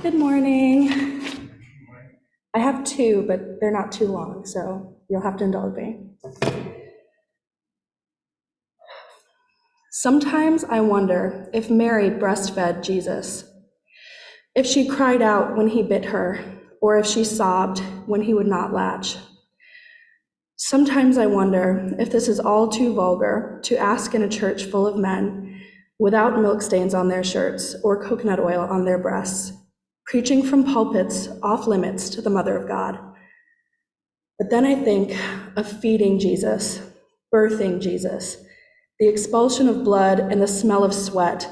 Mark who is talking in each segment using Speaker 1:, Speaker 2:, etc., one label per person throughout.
Speaker 1: Good morning. I have two, but they're not too long, so you'll have to indulge me. Sometimes I wonder if Mary breastfed Jesus, if she cried out when he bit her, or if she sobbed when he would not latch. Sometimes I wonder if this is all too vulgar to ask in a church full of men, without milk stains on their shirts or coconut oil on their breasts, preaching from pulpits off limits to the Mother of God. But then I think of feeding Jesus, birthing Jesus, the expulsion of blood and the smell of sweat,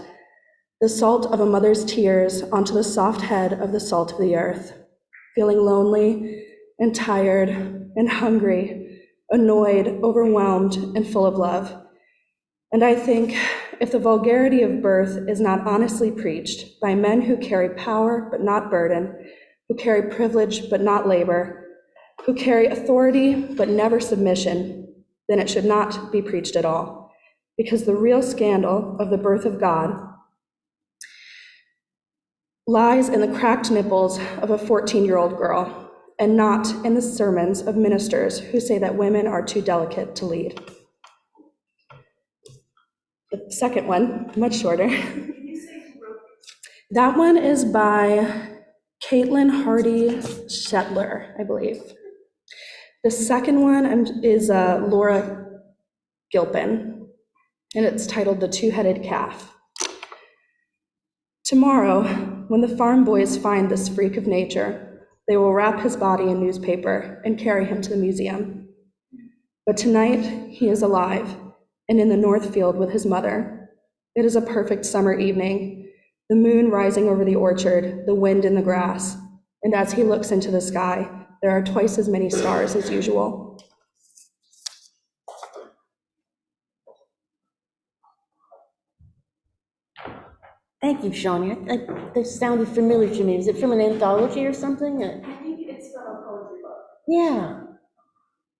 Speaker 1: the salt of a mother's tears onto the soft head of the salt of the earth, feeling lonely and tired and hungry, annoyed, overwhelmed, and full of love. And I think if the vulgarity of birth is not honestly preached by men who carry power but not burden, who carry privilege but not labor, who carry authority but never submission, then it should not be preached at all. Because the real scandal of the birth of God lies in the cracked nipples of a 14-year-old girl, and not in the sermons of ministers who say that women are too delicate to lead. The second one, much shorter. That one is by Caitlin Hardy Shetler, I believe. The second one is Laura Gilpin, and it's titled The Two-Headed Calf. Tomorrow, when the farm boys find this freak of nature, they will wrap his body in newspaper and carry him to the museum. But tonight, he is alive and in the north field with his mother. It is a perfect summer evening, the moon rising over the orchard, the wind in the grass, and as he looks into the sky, there are twice as many stars as usual.
Speaker 2: Thank you, Shawnee. This sounded familiar to me. Is it from an anthology or something?
Speaker 1: I think it's from a poetry book.
Speaker 2: Yeah,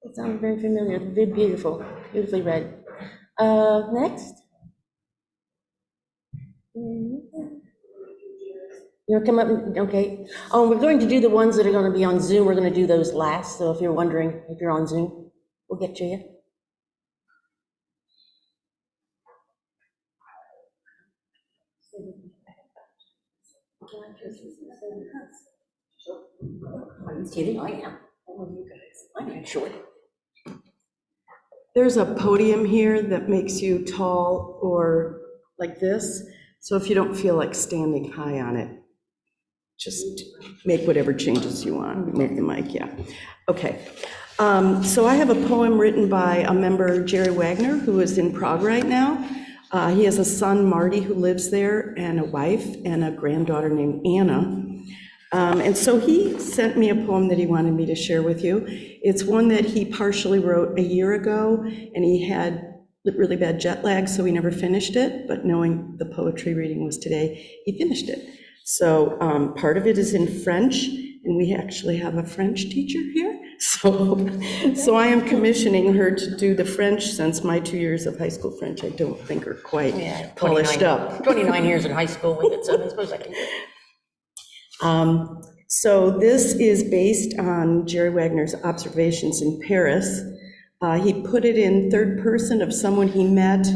Speaker 2: it sounded very familiar. Very beautiful, beautifully read. Next. You'll come up, okay. Oh, we're going to do the ones that are going to be on Zoom. We're going to do those last. So if you're wondering if you're on Zoom, we'll get to you. Are you kidding? I am. I'm not sure.
Speaker 3: There's a podium here that makes you tall or like this. So if you don't feel like standing high on it, just make whatever changes you want. Move the mic, yeah. Okay. So I have a poem written by a member, Jerry Wagner, who is in Prague right now. He has a son, Marty, who lives there, and a wife and a granddaughter named Anna. And so he sent me a poem that he wanted me to share with you. It's one that he partially wrote a year ago, and he had really bad jet lag, so he never finished it, but knowing the poetry reading was today, he finished it. So part of it is in French, and we actually have a French teacher here. So I am commissioning her to do the French, since my 2 years of high school French, I don't think are quite polished up.
Speaker 2: 29 years in high school with it, so I suppose I can do it.
Speaker 3: So this is based on Jerry Wagner's observations in Paris. He put it in third person of someone he met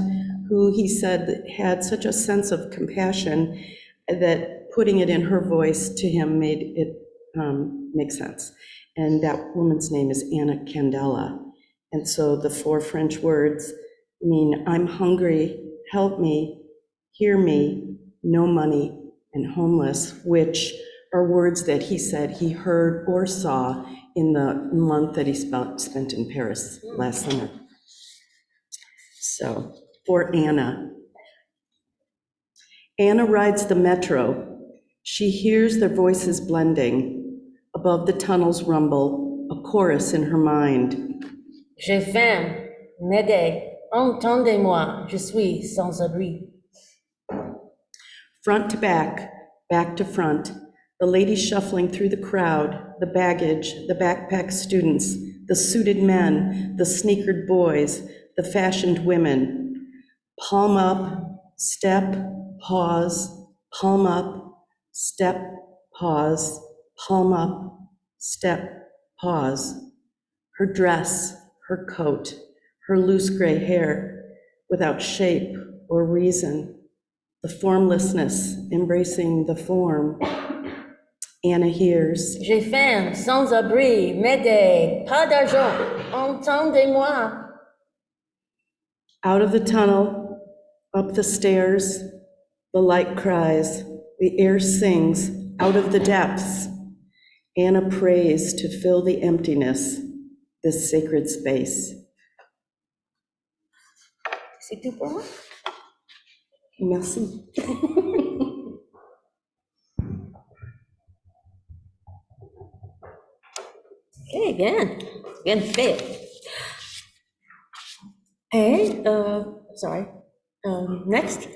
Speaker 3: who he said had such a sense of compassion that putting it in her voice to him made it make sense. And that woman's name is Anna Candela. And so the 4 French words mean, I'm hungry, help me, hear me, no money, and homeless, which are words that he said he heard or saw in the month that he spent in Paris last summer. So, for Anna. Anna rides the metro. She hears their voices blending. Above the tunnel's rumble, a chorus in her mind.
Speaker 2: J'ai faim, m'aidez, entendez-moi, je suis sans abri.
Speaker 3: Front to back, back to front, the lady shuffling through the crowd, the baggage, the backpack students, the suited men, the sneakered boys, the fashioned women. Palm up, step, pause, palm up, step, pause, palm up, step, pause. Her dress, her coat, her loose gray hair, without shape or reason, the formlessness embracing the form. Anna hears.
Speaker 2: J'ai faim, sans abri, m'aidez, pas d'argent, entendez-moi.
Speaker 3: Out of the tunnel, up the stairs, the light cries, the air sings, out of the depths. Anna prays to fill the emptiness, this sacred space.
Speaker 2: C'est tout pour moi?
Speaker 3: Merci.
Speaker 2: Okay, again fail. And, next.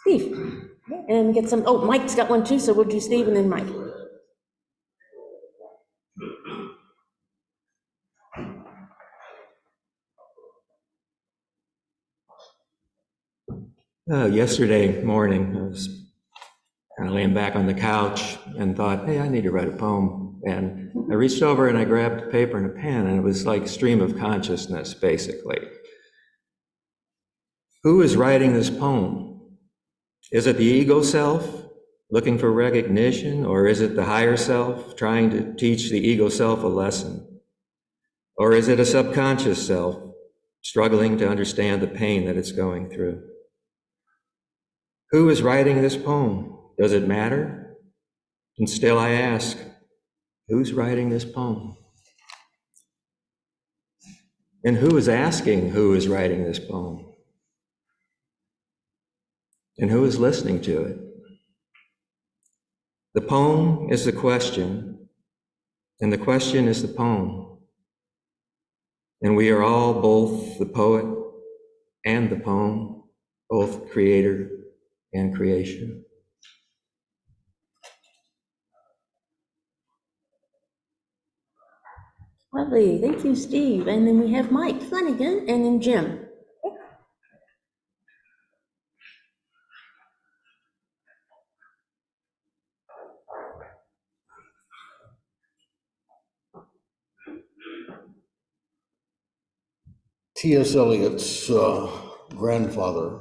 Speaker 2: Steve. And get some, oh, Mike's got one too, so we'll do Steve and then Mike.
Speaker 4: Yesterday morning, I was kind of laying back on the couch and thought, hey, I need to write a poem. And I reached over and I grabbed paper and a pen, and it was like stream of consciousness, basically. Who is writing this poem? Is it the ego self looking for recognition, or is it the higher self trying to teach the ego self a lesson? Or is it a subconscious self struggling to understand the pain that it's going through? Who is writing this poem? Does it matter? And still I ask, who's writing this poem? And who is asking who is writing this poem? And who is listening to it? The poem is the question, and the question is the poem. And we are all both the poet and the poem, both creator and creation.
Speaker 2: Lovely, thank you, Steve. And then we have Mike Flanagan and then Jim.
Speaker 5: T.S. Eliot's grandfather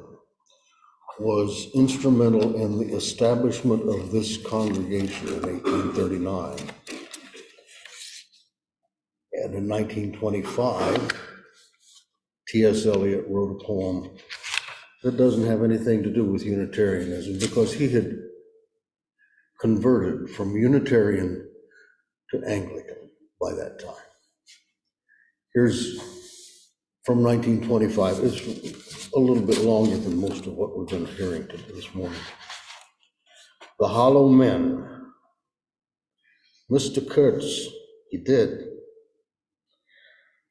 Speaker 5: was instrumental in the establishment of this congregation in 1839. And in 1925, T.S. Eliot wrote a poem that doesn't have anything to do with Unitarianism, because he had converted from Unitarian to Anglican by that time. Here's from 1925. It's a little bit longer than most of what we've been hearing this morning. The Hollow Men. Mr. Kurtz, he did.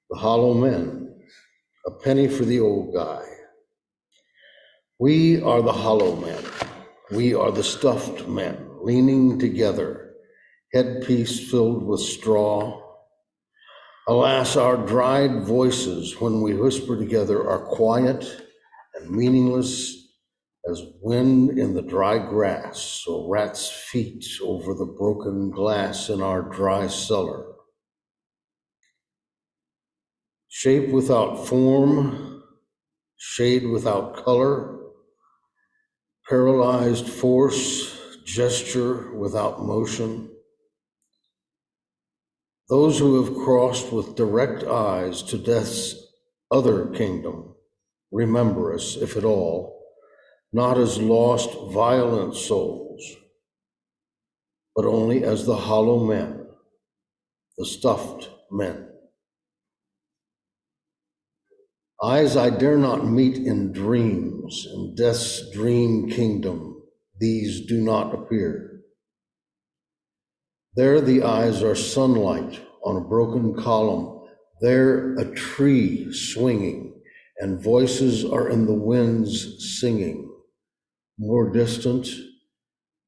Speaker 5: The Hollow Men, a penny for the old guy. We are the hollow men. We are the stuffed men, leaning together, headpiece filled with straw. Alas, our dried voices, when we whisper together, are quiet and meaningless as wind in the dry grass, or rats' feet over the broken glass in our dry cellar. Shape without form, shade without color, paralyzed force, gesture without motion. Those who have crossed with direct eyes to death's other kingdom remember us, if at all, not as lost, violent souls, but only as the hollow men, the stuffed men. Eyes I dare not meet in dreams, in death's dream kingdom, these do not appear. There the eyes are sunlight on a broken column, there a tree swinging, and voices are in the winds singing, more distant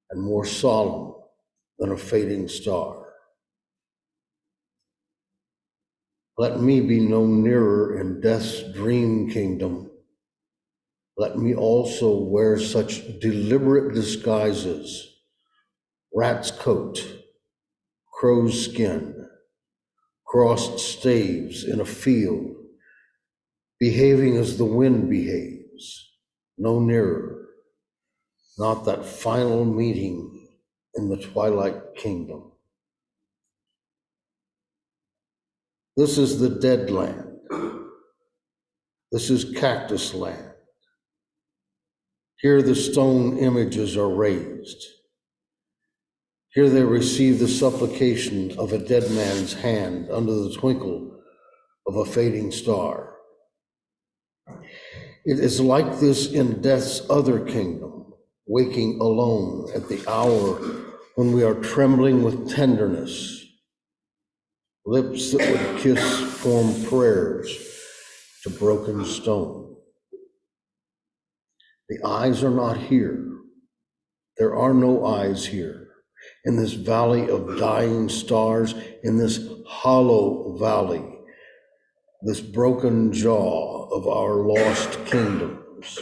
Speaker 5: and more solemn than a fading star. Let me be no nearer in death's dream kingdom. Let me also wear such deliberate disguises rat's coat, crow's skin, crossed staves in a field, behaving as the wind behaves, no nearer, not that final meeting in the twilight kingdom. This is the dead land. This is cactus land. Here the stone images are raised. Here they receive the supplication of a dead man's hand under the twinkle of a fading star. It is like this in death's other kingdom, waking alone at the hour when we are trembling with tenderness. Lips that would kiss form prayers to broken stone. The eyes are not here. There are no eyes here. In this valley of dying stars, in this hollow valley, this broken jaw of our lost kingdoms.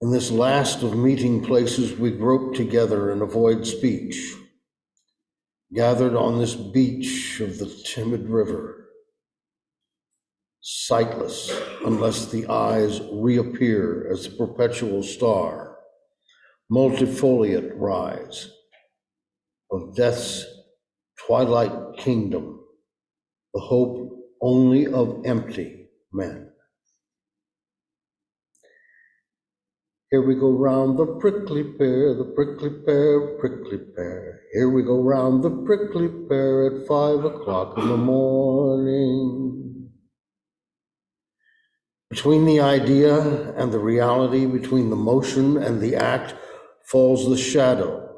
Speaker 5: In this last of meeting places, we grope together and avoid speech, gathered on this beach of the timid river, sightless unless the eyes reappear as the perpetual star, multifoliate rise of death's twilight kingdom, the hope only of empty men. Here we go round the prickly pear, the prickly pear, prickly pear. Here we go round the prickly pear at 5 o'clock in the morning. Between the idea and the reality, between the motion and the act, falls the shadow.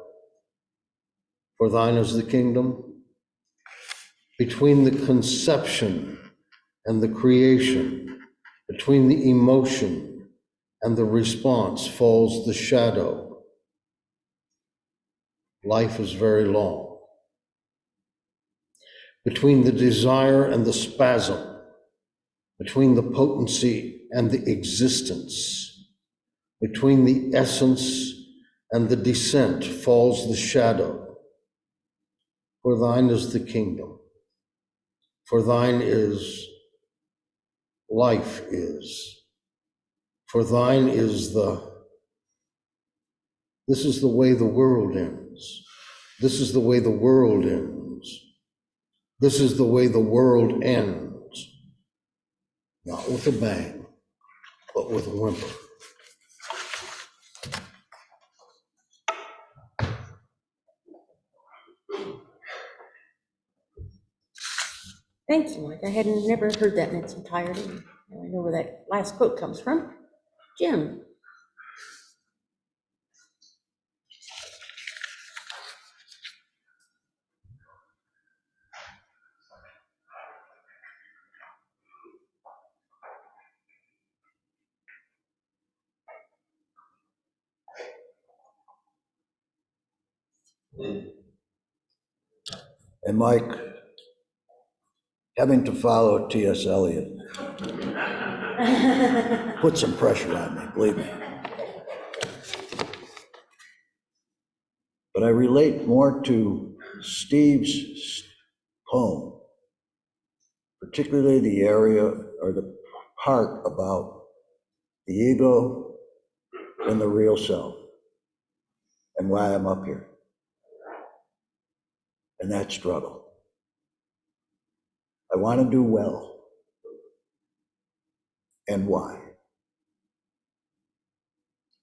Speaker 5: For thine is the kingdom. Between the conception and the creation, between the emotion and the response falls the shadow. Life is very long. Between the desire and the spasm, between the potency and the existence, between the essence and the descent falls the shadow. For thine is the kingdom. For thine is, life is. For thine is this is the way the world ends. This is the way the world ends. This is the way the world ends. Not with a bang, but with a whimper.
Speaker 2: Thank you, Mike. I had never heard that in its entirety. Now I know where that last quote comes from. Jim.
Speaker 6: And Mike, having to follow T.S. Eliot put some pressure on me, believe me. But I relate more to Steve's poem, particularly the area or the part about the ego and the real self and why I'm up here. And that struggle. I want to do well. And why?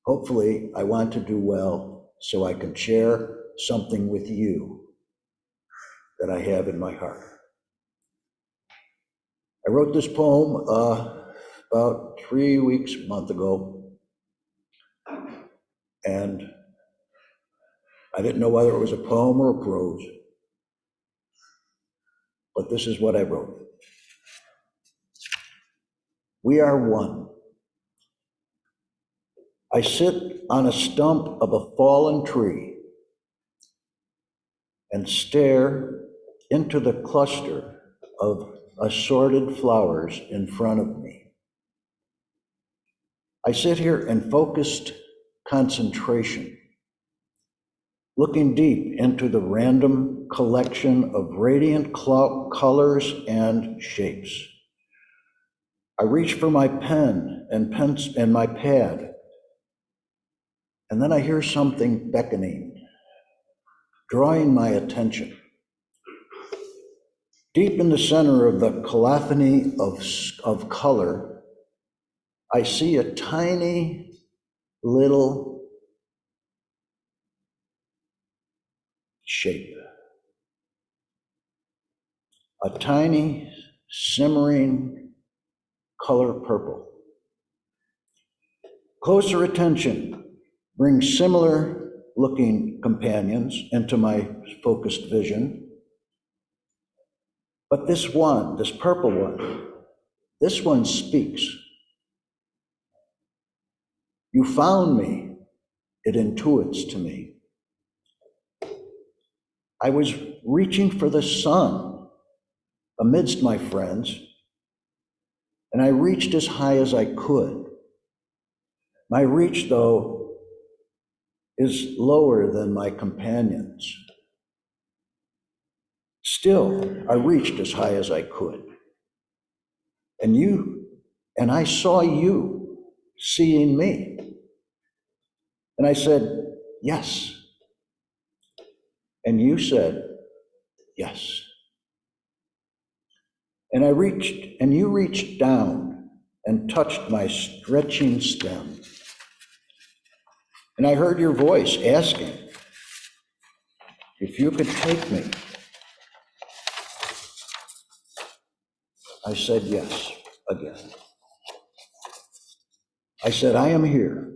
Speaker 6: Hopefully, I want to do well so I can share something with you that I have in my heart. I wrote this poem about 3 weeks, a month ago, and I didn't know whether it was a poem or a prose, but this is what I wrote. We are one. I sit on a stump of a fallen tree and stare into the cluster of assorted flowers in front of me. I sit here in focused concentration looking deep into the random collection of radiant colors and shapes. I reach for my pen and my pad, and then I hear something beckoning, drawing my attention. Deep in the center of the cacophony of color, I see a tiny little shape. A tiny, simmering color purple. Closer attention brings similar looking companions into my focused vision. But this purple one, this one speaks. You found me, it intuits to me. I was reaching for the sun amidst my friends, and I reached as high as I could. My reach, though, is lower than my companions. Still, I reached as high as I could. And I saw you seeing me. And I said, yes. And you said, yes. And you reached down and touched my stretching stem. And I heard your voice asking if you could take me. I said yes again. I said, I am here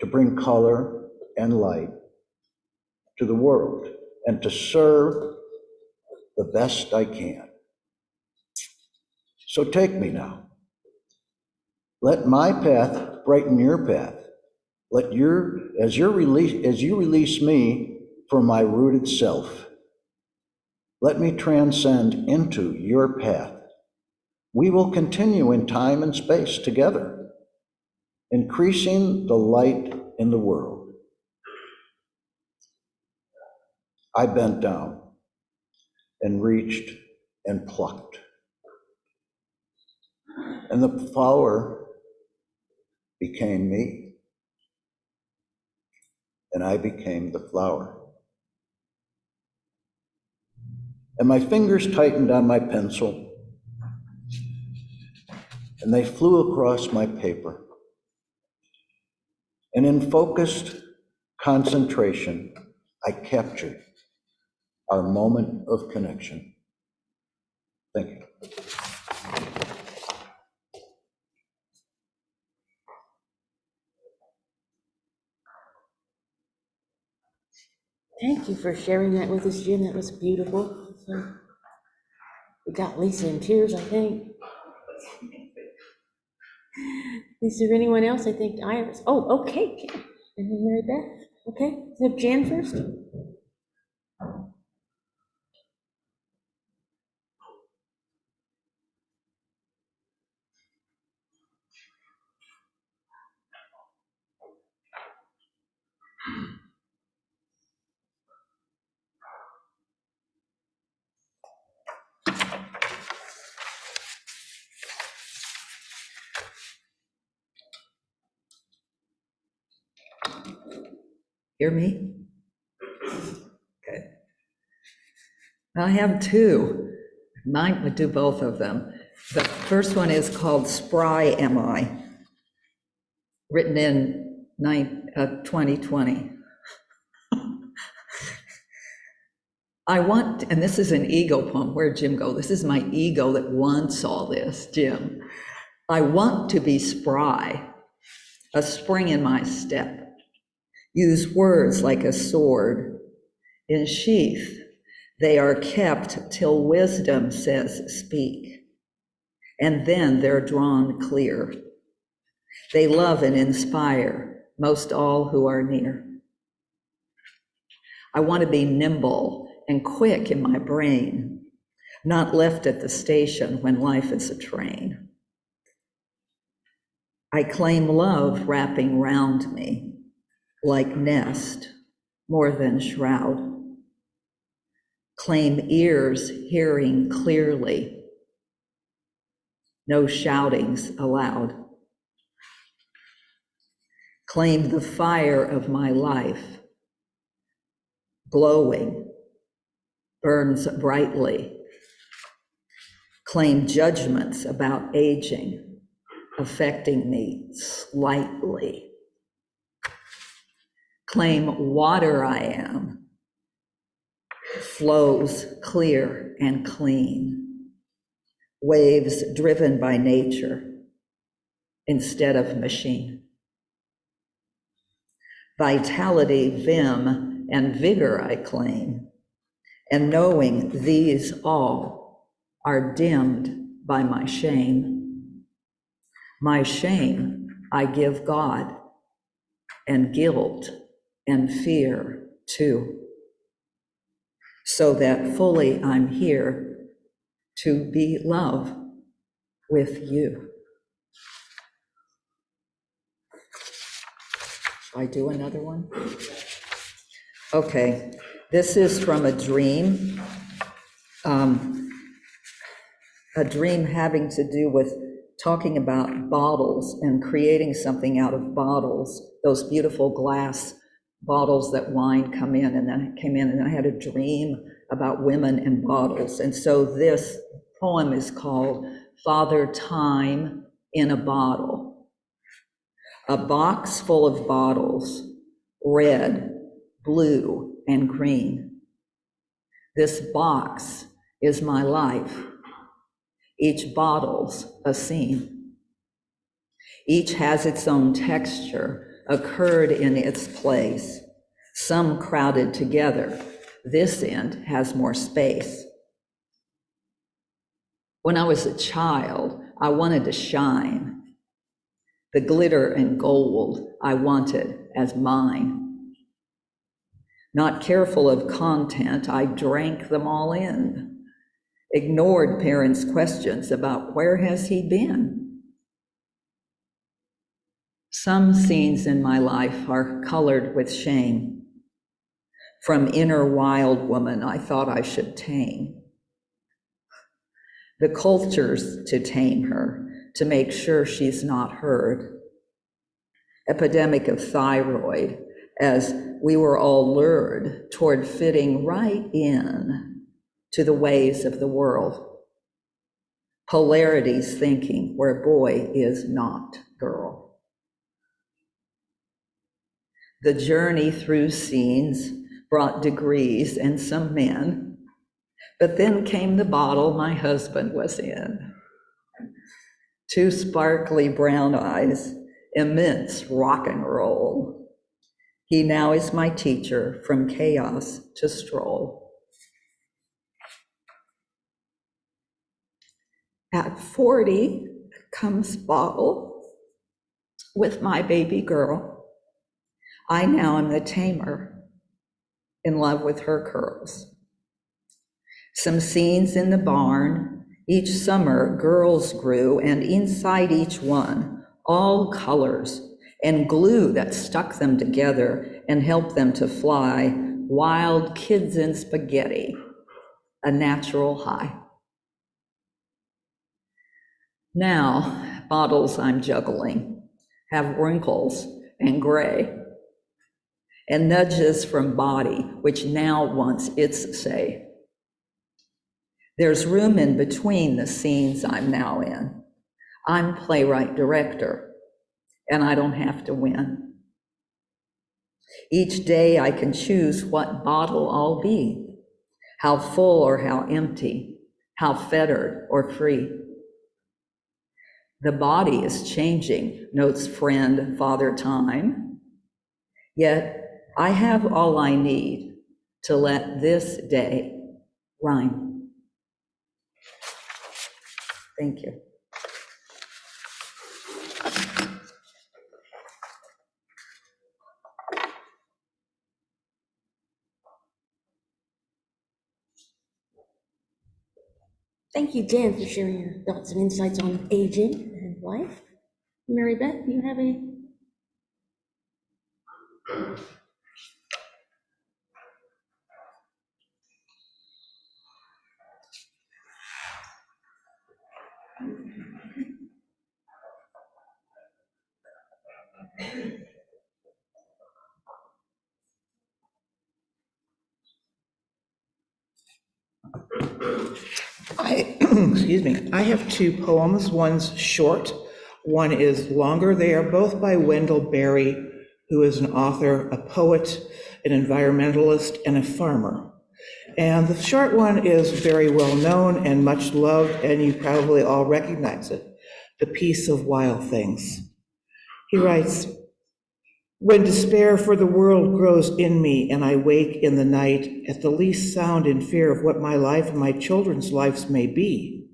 Speaker 6: to bring color and light to the world and to serve the best I can. So take me now. Let my path brighten your path. As you release me from my rooted self, let me transcend into your path. We will continue in time and space together, increasing the light in the world. I bent down and reached and plucked. And the flower became me. And I became the flower. And my fingers tightened on my pencil, and they flew across my paper. And in focused concentration, I captured our moment of connection. Thank you.
Speaker 2: Thank you for sharing that with us, Jim. That was beautiful. So, we got Lisa in tears, I think. Is there anyone else? I think Iris. Oh, okay, Jan. And then Mary Beth. Okay, so Jan first.
Speaker 7: Hear me? Okay. I have two. Mine would do both of them. The first one is called Spry Am I, written in 2020. I want, and this is an ego poem. Where'd Jim go? This is my ego that wants all this, Jim. I want to be spry, a spring in my step. Use words like a sword in sheath. They are kept till wisdom says speak, and then they're drawn clear. They love and inspire most all who are near. I want to be nimble and quick in my brain, not left at the station when life is a train. I claim love wrapping round me like nest more than shroud. Claim ears hearing clearly, no shoutings allowed. Claim the fire of my life, glowing, burns brightly. Claim judgments about aging, affecting me slightly. Claim water I am, flows clear and clean, waves driven by nature instead of machine. Vitality, vim, and vigor I claim, and knowing these all are dimmed by my shame. My shame I give God, and guilt and fear too, so that fully I'm here to be love with you. Shall I do another one? Okay, this is from a dream having to do with talking about bottles and creating something out of bottles, those beautiful glass bottles that wine came in, and I had a dream about women and bottles. And so this poem is called Father Time in a Bottle. A box full of bottles, red, blue, and green. This box is my life. Each bottle's a scene. Each has its own texture, occurred in its place. Some crowded together. This end has more space. When I was a child, I wanted to shine. The glitter and gold I wanted as mine. Not careful of content, I drank them all in. Ignored parents' questions about where has he been? Some scenes in my life are colored with shame. From inner wild woman I thought I should tame. The culture's to tame her, to make sure she's not heard. Epidemic of thyroid, as we were all lured toward fitting right in to the ways of the world. Polarities thinking where boy is not girl. The journey through scenes brought degrees and some men, but then came the bottle my husband was in. Two sparkly brown eyes, immense rock and roll. He now is my teacher from chaos to stroll. At 40 comes bottle with my baby girl. I now am the tamer, in love with her curls. Some scenes in the barn, each summer girls grew, and inside each one, all colors and glue that stuck them together and helped them to fly, wild kids in spaghetti, a natural high. Now, bottles I'm juggling have wrinkles and gray, and nudges from body, which now wants its say. There's room in between the scenes I'm now in. I'm playwright director, and I don't have to win. Each day I can choose what bottle I'll be, how full or how empty, how fettered or free. The body is changing, notes friend Father Time, yet I have all I need to let this day rhyme. Thank you.
Speaker 2: Thank you, Jan, for sharing your thoughts and insights on aging and life. Mary Beth, do you have any?
Speaker 8: Excuse me, I have two poems. One's short, one is longer. They are both by Wendell Berry, who is an author, a poet, an environmentalist, and a farmer. And the short one is very well known and much loved, and you probably all recognize it, The Peace of Wild Things. He writes, "When despair for the world grows in me, and I wake in the night at the least sound in fear of what my life and my children's lives may be,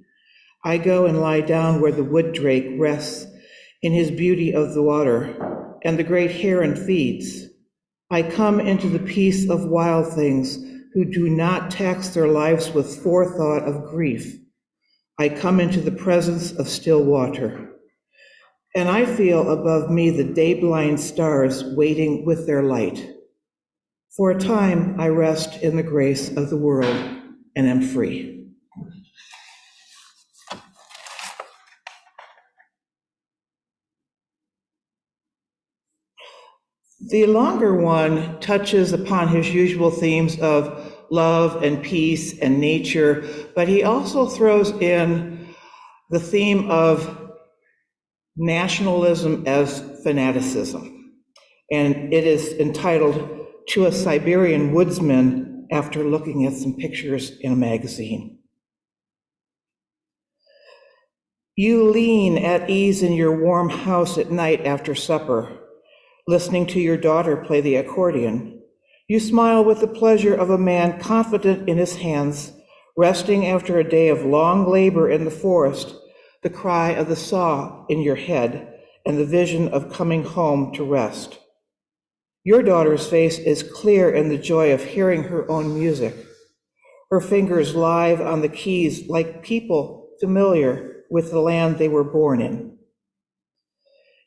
Speaker 8: I go and lie down where the wood drake rests in his beauty of the water, and the great heron feeds. I come into the peace of wild things who do not tax their lives with forethought of grief. I come into the presence of still water, and I feel above me the day-blind stars waiting with their light. For a time, I rest in the grace of the world and am free." The longer one touches upon his usual themes of love and peace and nature, but he also throws in the theme of nationalism as fanaticism. And it is entitled "To a Siberian Woodsman After Looking at Some Pictures in a Magazine." You lean at ease in your warm house at night after supper, listening to your daughter play the accordion. You smile with the pleasure of a man confident in his hands, resting after a day of long labor in the forest, the cry of the saw in your head, and the vision of coming home to rest. Your daughter's face is clear in the joy of hearing her own music, her fingers live on the keys like people familiar with the land they were born in.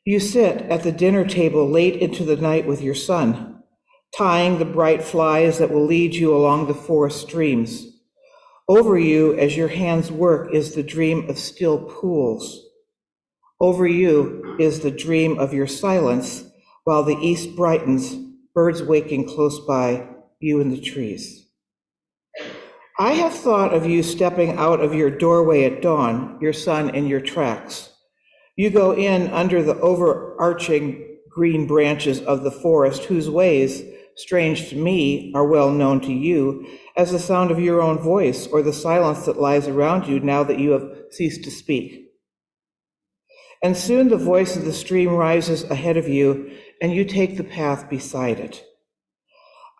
Speaker 8: You sit at the dinner table late into the night with your son, tying the bright flies that will lead you along the forest streams. Over you, as your hands work, is the dream of still pools. Over you is the dream of your silence while the east brightens, birds waking close by, you in the trees. I have thought of you stepping out of your doorway at dawn, your son in your tracks. You go in under the overarching green branches of the forest, whose ways, strange to me, are well known to you, as the sound of your own voice or the silence that lies around you now that you have ceased to speak. And soon the voice of the stream rises ahead of you, and you take the path beside it.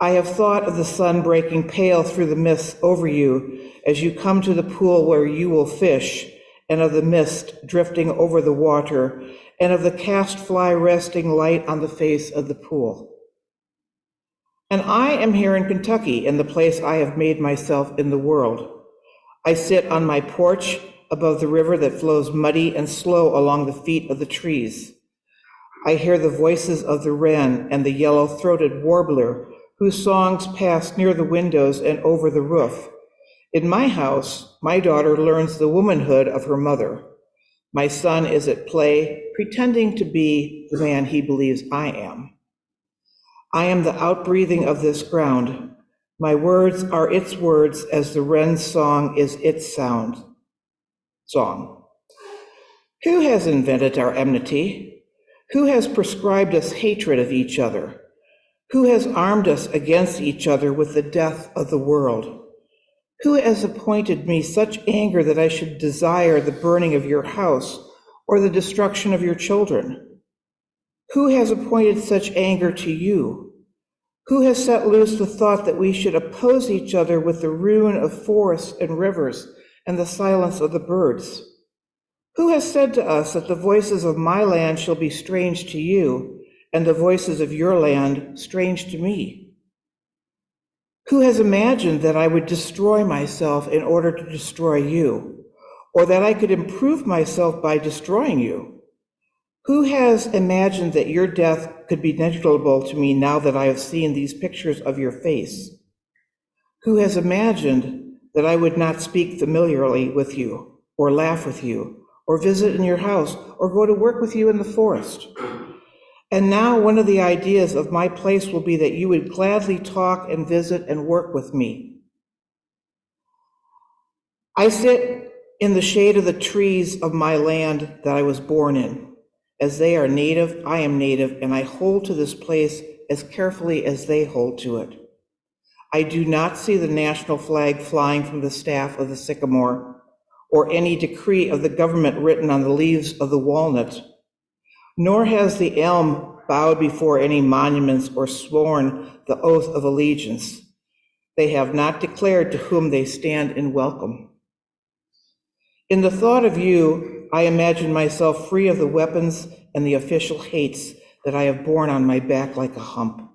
Speaker 8: I have thought of the sun breaking pale through the mist over you as you come to the pool where you will fish, and of the mist drifting over the water, and of the cast fly resting light on the face of the pool. And I am here in Kentucky, in the place I have made myself in the world. I sit on my porch above the river that flows muddy and slow along the feet of the trees. I hear the voices of the wren and the yellow-throated warbler, whose songs pass near the windows and over the roof. In my house, my daughter learns the womanhood of her mother. My son is at play, pretending to be the man he believes I am. I am the outbreathing of this ground. My words are its words as the wren's song is its song. Who has invented our enmity? Who has prescribed us hatred of each other? Who has armed us against each other with the death of the world? Who has appointed me such anger that I should desire the burning of your house or the destruction of your children? Who has appointed such anger to you? Who has set loose the thought that we should oppose each other with the ruin of forests and rivers and the silence of the birds? Who has said to us that the voices of my land shall be strange to you, and the voices of your land strange to me? Who has imagined that I would destroy myself in order to destroy you, or that I could improve myself by destroying you? Who has imagined that your death could be negligible to me now that I have seen these pictures of your face? Who has imagined that I would not speak familiarly with you, or laugh with you, or visit in your house, or go to work with you in the forest? And now one of the ideas of my place will be that you would gladly talk and visit and work with me. I sit in the shade of the trees of my land that I was born in. As they are native, I am native, and I hold to this place as carefully as they hold to it. I do not see the national flag flying from the staff of the sycamore, or any decree of the government written on the leaves of the walnut, nor has the elm bowed before any monuments or sworn the oath of allegiance. They have not declared to whom they stand in welcome. In the thought of you, I imagine myself free of the weapons and the official hates that I have borne on my back like a hump.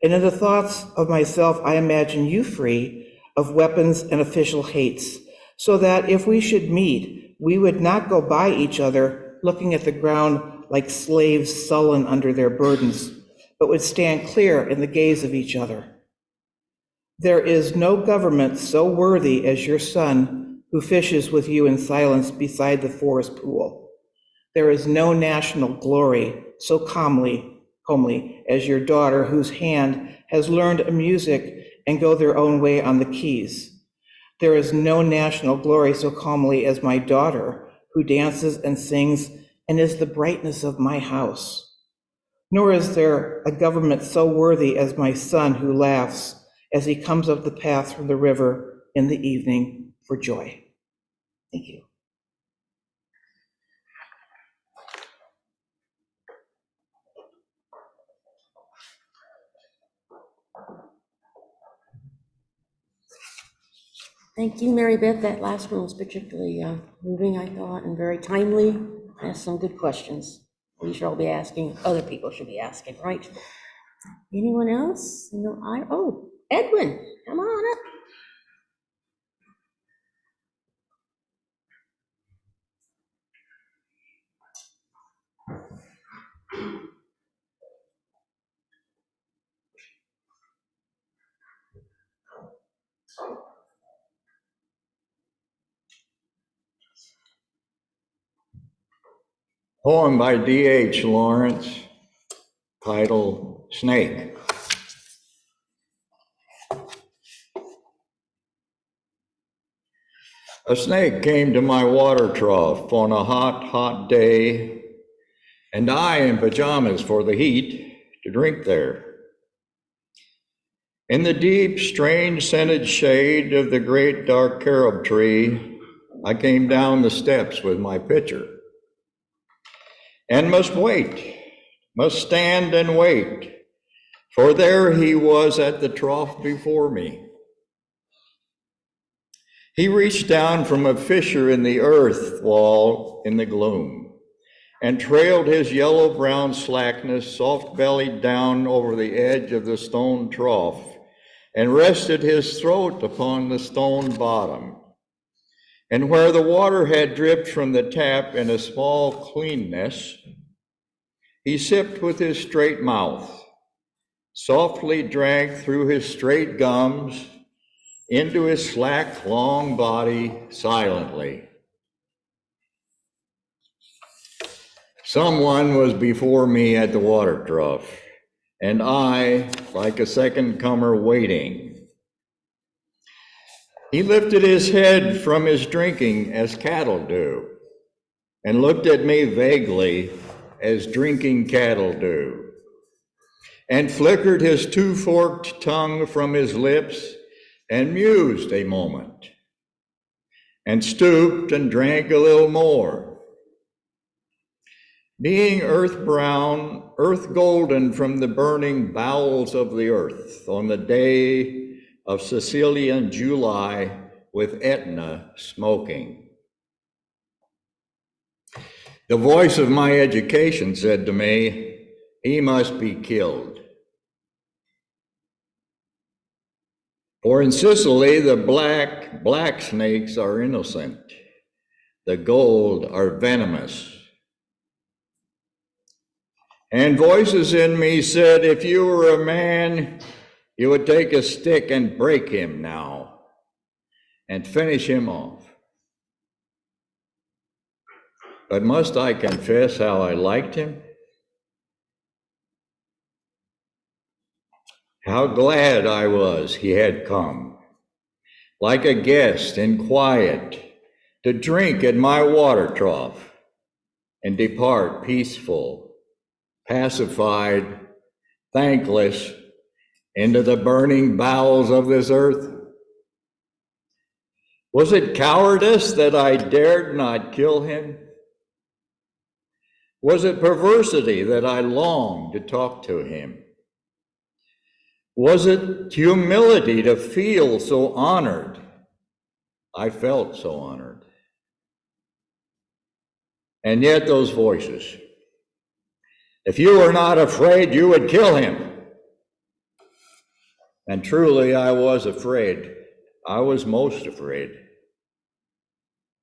Speaker 8: And in the thoughts of myself, I imagine you free of weapons and official hates, so that if we should meet, we would not go by each other looking at the ground like slaves sullen under their burdens, but would stand clear in the gaze of each other. There is no government so worthy as your son who fishes with you in silence beside the forest pool. There is no national glory so comely as your daughter whose hand has learned a music and go their own way on the keys. There is no national glory so calmly as my daughter who dances and sings and is the brightness of my house. Nor is there a government so worthy as my son who laughs as he comes up the path from the river in the evening for joy. Thank you.
Speaker 2: Thank you, Mary Beth. That last one was particularly moving, I thought, and very timely. Asked some good questions. We should all be asking, other people should be asking, right? Anyone else? No, oh, Edwin, come on up.
Speaker 9: Poem by D.H. Lawrence, title Snake. A snake came to my water trough on a hot, hot day, and I in pajamas for the heat to drink there. In the deep, strange scented shade of the great dark carob tree, I came down the steps with my pitcher. And must wait, must stand and wait, for there he was at the trough before me. He reached down from a fissure in the earth wall in the gloom, and trailed his yellow-brown slackness soft-bellied down over the edge of the stone trough, and rested his throat upon the stone bottom. And where the water had dripped from the tap in a small cleanness, he sipped with his straight mouth, softly drank through his straight gums into his slack, long body silently. Someone was before me at the water trough, and I, like a second comer, waiting. He lifted his head from his drinking as cattle do, and looked at me vaguely as drinking cattle do, and flickered his two-forked tongue from his lips and mused a moment, and stooped and drank a little more. Being earth-brown, earth-golden from the burning bowels of the earth on the day of Sicilian July with Etna smoking. The voice of my education said to me, he must be killed. For in Sicily, the black snakes are innocent. The gold are venomous. And voices in me said, if you were a man, you would take a stick and break him now and finish him off. But must I confess how I liked him? How glad I was he had come, like a guest in quiet, to drink at my water trough and depart peaceful, pacified, thankless, into the burning bowels of this earth? Was it cowardice that I dared not kill him? Was it perversity that I longed to talk to him? Was it humility to feel so honored? I felt so honored. And yet those voices, if you were not afraid, you would kill him. And truly I was afraid. I was most afraid.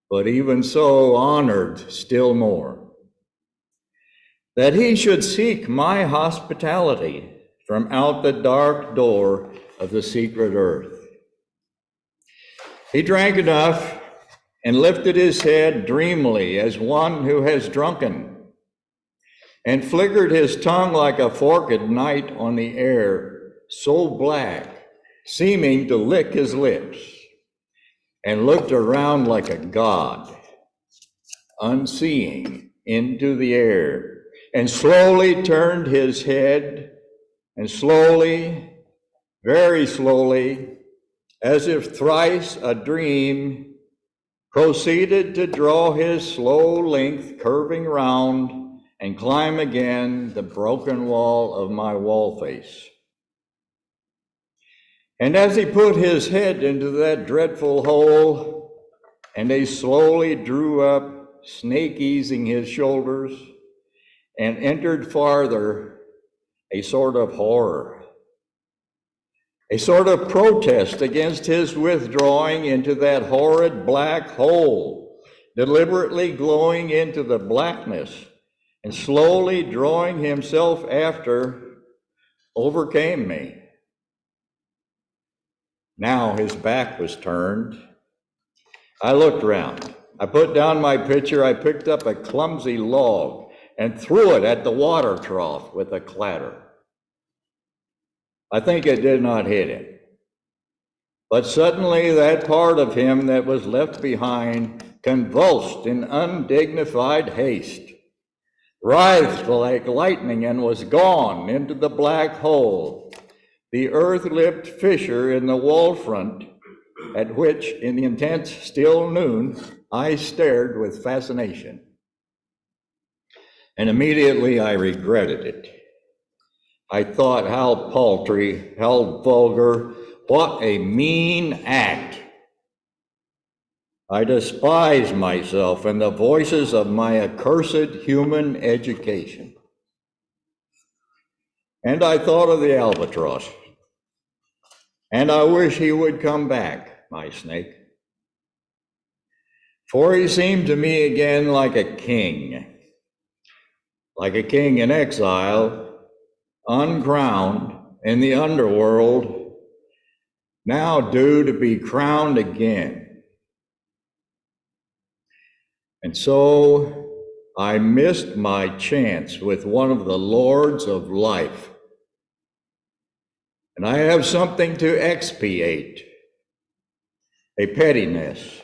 Speaker 9: But even so, honored still more, that he should seek my hospitality from out the dark door of the secret earth. He drank enough and lifted his head dreamily as one who has drunken, and flickered his tongue like a forked night on the air, so black, seeming to lick his lips, and looked around like a god, unseeing, into the air, and slowly turned his head, and slowly, very slowly, as if thrice a dream, proceeded to draw his slow length curving round and climb again the broken wall of my wall face. And as he put his head into that dreadful hole, and he slowly drew up, snake easing his shoulders, and entered farther, a sort of horror, a sort of protest against his withdrawing into that horrid black hole, deliberately glowing into the blackness, and slowly drawing himself after, overcame me. Now his back was turned. I looked round. I put down my pitcher. I picked up a clumsy log and threw it at the water trough with a clatter. I think it did not hit him. But suddenly that part of him that was left behind convulsed in undignified haste, writhed like lightning, and was gone into the black hole, the earth-lipped fissure in the wall front, at which, in the intense still noon, I stared with fascination. And immediately I regretted it. I thought, how paltry, how vulgar, what a mean act. I despise myself and the voices of my accursed human education. And I thought of the albatross. And I wish he would come back, my snake. For he seemed to me again like a king in exile, uncrowned in the underworld, now due to be crowned again. And so I missed my chance with one of the lords of life. And I have something to expiate, a pettiness.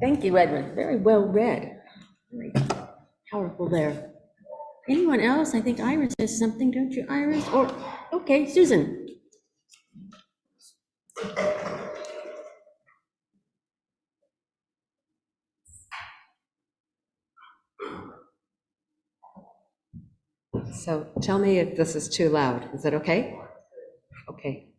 Speaker 2: Thank you, Edmund. Very well read. Very powerful there. Anyone else? I think Iris has something, don't you, Iris? Or, okay, Susan.
Speaker 10: So tell me if this is too loud. Is that okay? Okay.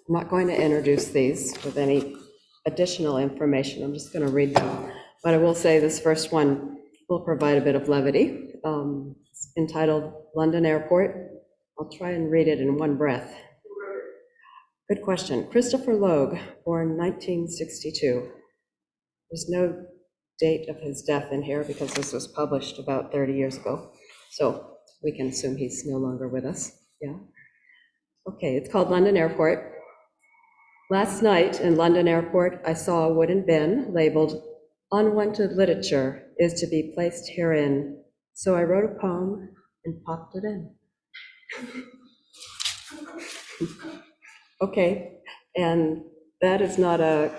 Speaker 10: I'm not going to introduce these with any additional information. I'm just going to read them. But I will say this first one will provide a bit of levity. It's entitled London Airport. I'll try and read it in one breath. Good question. Christopher Logue, born 1962. There's no date of his death in here because this was published about 30 years ago. So we can assume he's no longer with us. Yeah. Okay, it's called London Airport. Last night in London Airport, I saw a wooden bin labeled "Unwanted literature is to be placed herein." So I wrote a poem and popped it in. Okay, and that is not a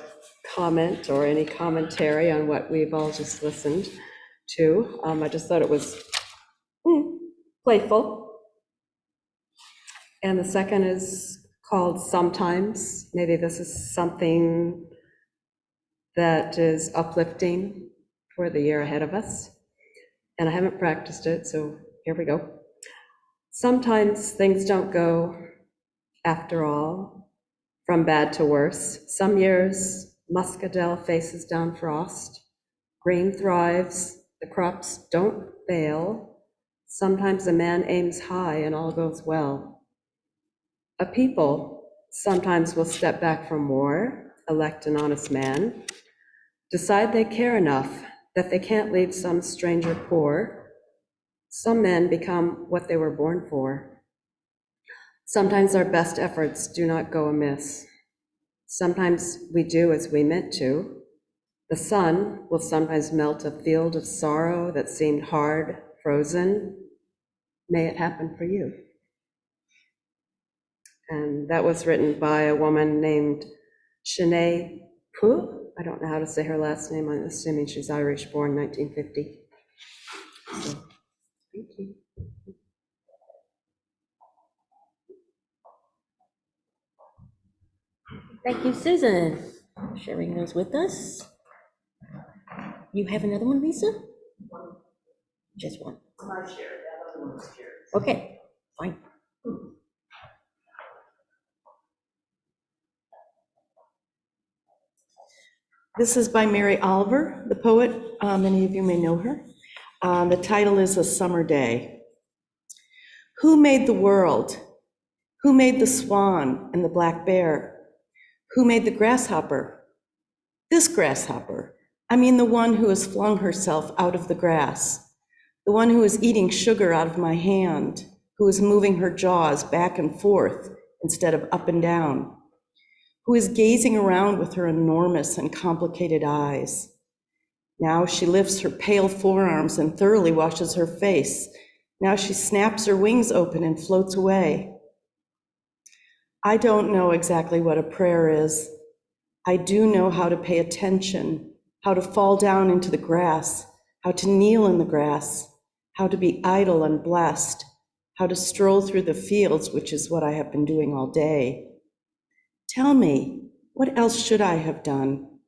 Speaker 10: comment or any commentary on what we've all just listened to. I just thought it was playful. And the second is called Sometimes. Maybe this is something that is uplifting for the year ahead of us. And I haven't practiced it, so here we go. Sometimes things don't go, after all, from bad to worse. Some years, muscadel faces down frost. Green thrives, the crops don't fail. Sometimes a man aims high and all goes well. A people sometimes will step back from war, elect an honest man, decide they care enough that they can't leave some stranger poor. Some men become what they were born for. Sometimes our best efforts do not go amiss. Sometimes we do as we meant to. The sun will sometimes melt a field of sorrow that seemed hard, frozen. May it happen for you. And that was written by a woman named Sinead Pugh. I don't know how to say her last name. I'm assuming she's Irish, born 1950. So, thank you.
Speaker 2: Thank you, Susan, for sharing those with us. You have another one, Lisa? Just one. Okay, fine.
Speaker 3: This is by Mary Oliver, the poet. Many of you may know her. The title is A Summer Day. Who made the world? Who made the swan and the black bear? Who made the grasshopper? This grasshopper. I mean the one who has flung herself out of the grass, the one who is eating sugar out of my hand, who is moving her jaws back and forth instead of up and down, who is gazing around with her enormous and complicated eyes. Now she lifts her pale forearms and thoroughly washes her face. Now she snaps her wings open and floats away. I don't know exactly what a prayer is. I do know how to pay attention, how to fall down into the grass, how to kneel in the grass, how to be idle and blessed, how to stroll through the fields, which is what I have been doing all day. Tell me, what else should I have done?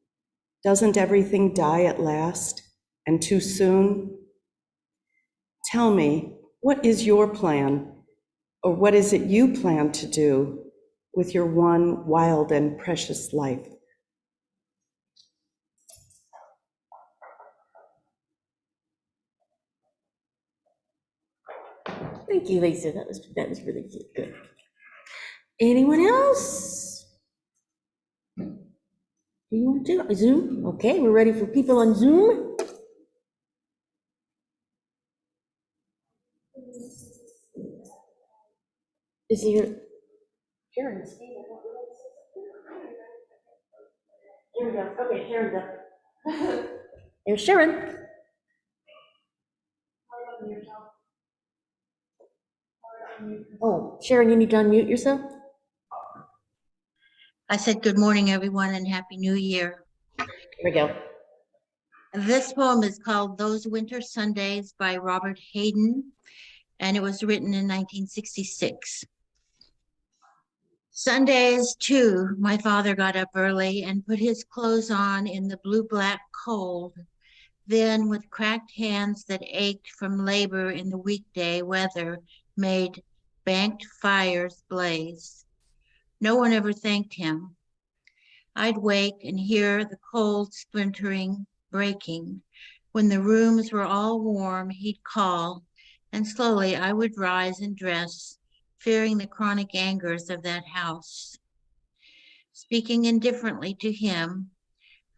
Speaker 3: Doesn't everything die at last, and too soon? Tell me, what is your plan, or what is it you plan to do with your one wild and precious life?
Speaker 2: Thank you, Lisa. That was really good. Anyone else? Do you want to? Zoom? Okay, we're ready for people on Zoom. Is here? Sharon's. Here we go. Okay, Sharon's up. There's Sharon. Oh, Sharon, you need to unmute yourself?
Speaker 11: I said, good morning, everyone, and Happy New Year.
Speaker 2: Here we go.
Speaker 11: This poem is called Those Winter Sundays by Robert Hayden, and it was written in 1966. Sundays, too, my father got up early and put his clothes on in the blue-black cold. Then, with cracked hands that ached from labor in the weekday weather, made banked fires blaze. No one ever thanked him. I'd wake and hear the cold splintering, breaking. When the rooms were all warm, he'd call, and slowly I would rise and dress, fearing the chronic angers of that house. Speaking indifferently to him,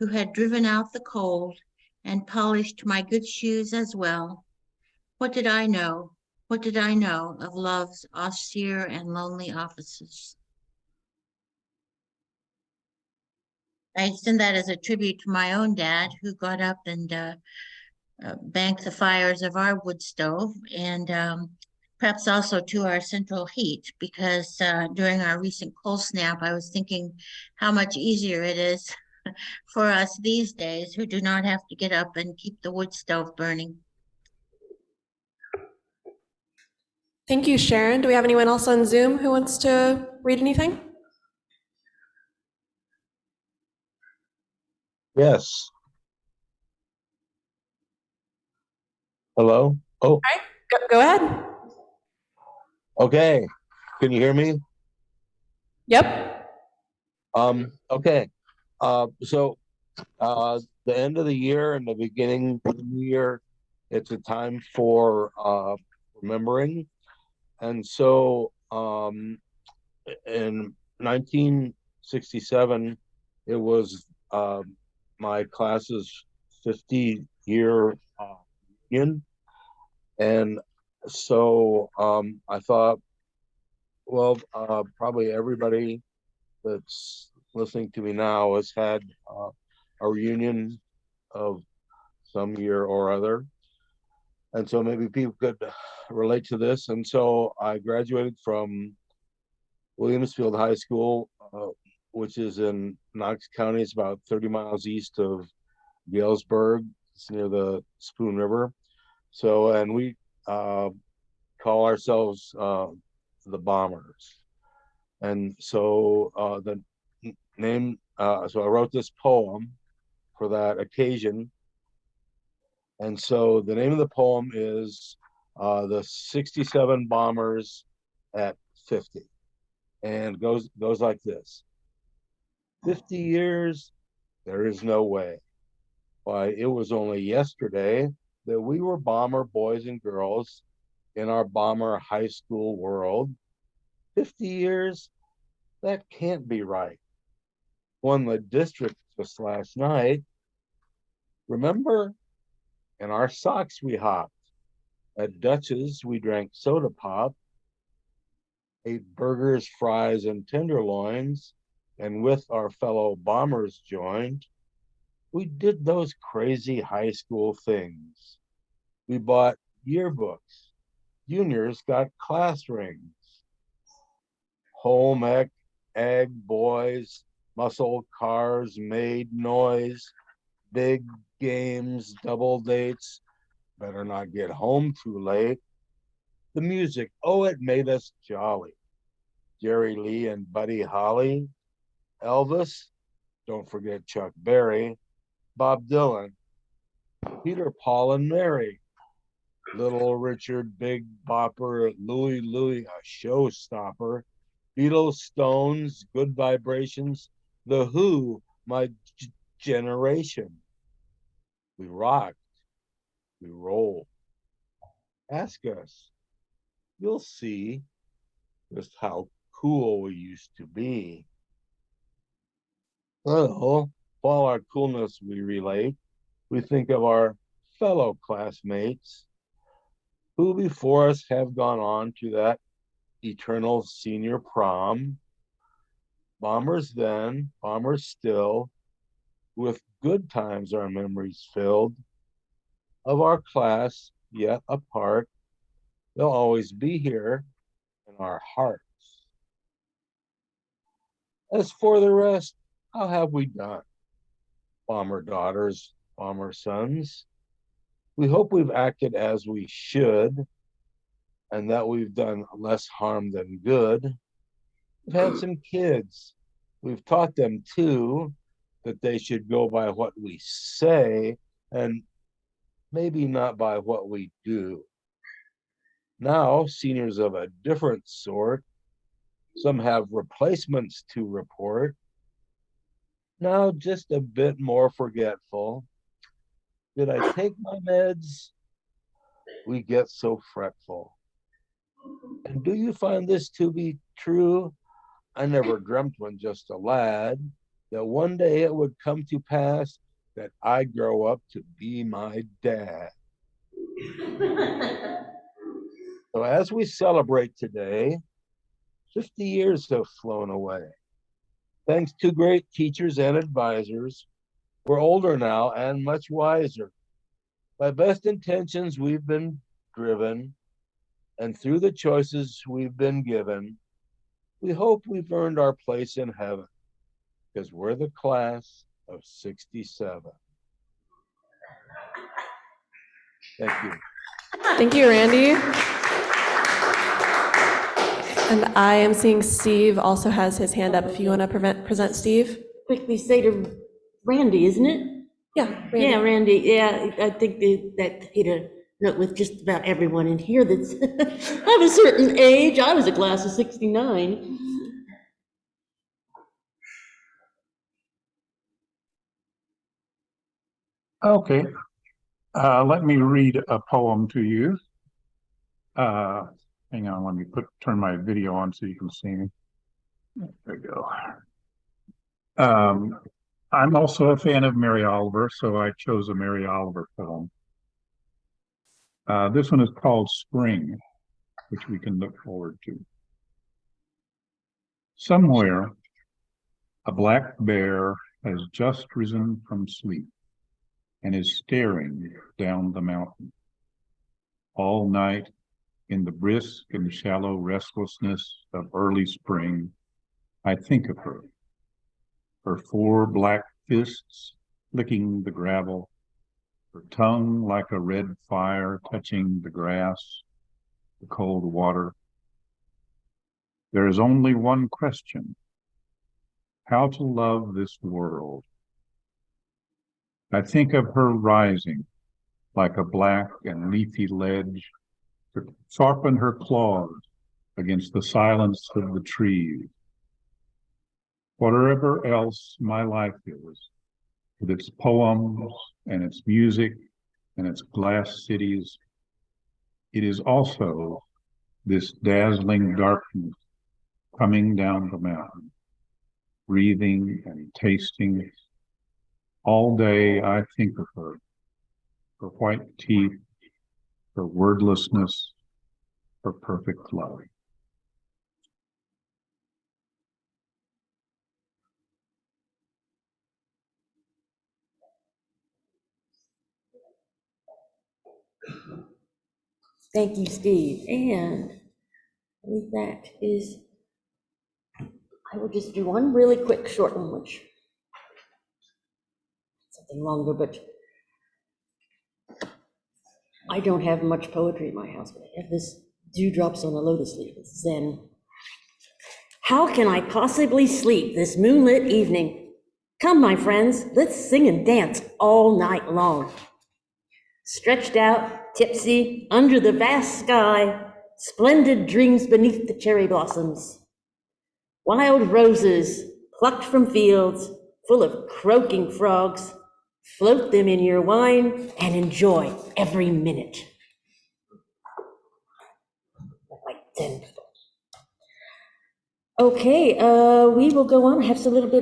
Speaker 11: who had driven out the cold and polished my good shoes as well, what did I know? What did I know of love's austere and lonely offices? I send that as a tribute to my own dad, who got up and banked the fires of our wood stove, and perhaps also to our central heat, because during our recent cold snap, I was thinking how much easier it is for us these days who do not have to get up and keep the wood stove burning.
Speaker 12: Thank you, Sharon. Do we have anyone else on Zoom who wants to read anything?
Speaker 13: Yes. Hello? Oh,
Speaker 12: All right, go ahead.
Speaker 13: okay. Can you hear me?
Speaker 12: Yep.
Speaker 13: Okay. So the end of the year and the beginning of the new year, it's a time for remembering. And so in 1967, it was my class's 50-year reunion. And so I thought, well, probably everybody that's listening to me now has had a reunion of some year or other. And so maybe people could relate to this. And so I graduated from Williamsfield High School, which is in Knox County. It's about 30 miles east of Galesburg. It's near the Spoon River. So, and we call ourselves the Bombers. And so the name, so I wrote this poem for that occasion. And so the name of the poem is The 67 Bombers at 50. And goes like this. 50 years, there is no way. Why, it was only yesterday that we were bomber boys and girls in our bomber high school world. 50 years, that can't be right. Won the district just last night. Remember? In our socks we hopped. At Dutch's we drank soda pop, ate burgers, fries, and tenderloins, and with our fellow bombers joined. We did those crazy high school things. We bought yearbooks. Juniors got class rings. Home ec, egg boys, muscle cars made noise, big games, double dates, better not get home too late. The music, oh, it made us jolly. Jerry Lee and Buddy Holly, Elvis, don't forget Chuck Berry, Bob Dylan, Peter, Paul, and Mary, Little Richard, Big Bopper, Louie, a showstopper, Beatles, Stones, Good Vibrations, The Who, my generation. We rocked, we rolled. Ask us, you'll see just how cool we used to be. Well, all our coolness we relate, we think of our fellow classmates who before us have gone on to that eternal senior prom. Bombers then, bombers still, with good times our memories filled. Of our class, yet apart, they'll always be here in our hearts. As for the rest, how have we done? Bomber daughters, bomber sons. We hope we've acted as we should, and that we've done less harm than good. We've had some kids. We've taught them too that they should go by what we say and maybe not by what we do. Now, seniors of a different sort, some have replacements to report. Now, just a bit more forgetful. Did I take my meds? We get so fretful. And do you find this to be true? I never dreamt when just a lad that one day it would come to pass that I'd grow up to be my dad. So as we celebrate today, 50 years have flown away. Thanks to great teachers and advisors, we're older now and much wiser. By best intentions, we've been driven, and through the choices we've been given, we hope we've earned our place in heaven, because we're the class of 67. Thank you.
Speaker 12: Thank you, Randy. And I am seeing Steve also has his hand up. If you want to present Steve.
Speaker 2: Quickly say to Randy, isn't it?
Speaker 12: Yeah, Randy.
Speaker 2: Yeah, Randy, yeah, I think that hit a note with just about everyone in here that's of a certain age. I was a class of 69.
Speaker 14: Okay, let me read a poem to you. Hang on, let me turn my video on so you can see me. There we go. I'm also a fan of Mary Oliver, so I chose a Mary Oliver poem. This one is called Spring, which we can look forward to. Somewhere, a black bear has just risen from sleep and is staring down the mountain. All night, in the brisk and shallow restlessness of early spring, I think of her. Her 4 black fists licking the gravel, her tongue like a red fire touching the grass, the cold water. There is only one question: how to love this world. I think of her rising like a black and leafy ledge to sharpen her claws against the silence of the trees. Whatever else my life is, with its poems and its music and its glass cities, it is also this dazzling darkness coming down the mountain, breathing and tasting. All day I think of her white teeth, her wordlessness, her perfect love.
Speaker 2: Thank you, Steve. And I believe that is, I will just do one really quick short one, which something longer, but I don't have much poetry in my house, but I have this dewdrops on a lotus leaf. It's Zen. How can I possibly sleep this moonlit evening? Come, my friends, let's sing and dance all night long. Stretched out, tipsy, under the vast sky, splendid dreams beneath the cherry blossoms. Wild roses, plucked from fields, full of croaking frogs, float them in your wine and enjoy every minute. Like 10. Okay, we will go on. I have a little bit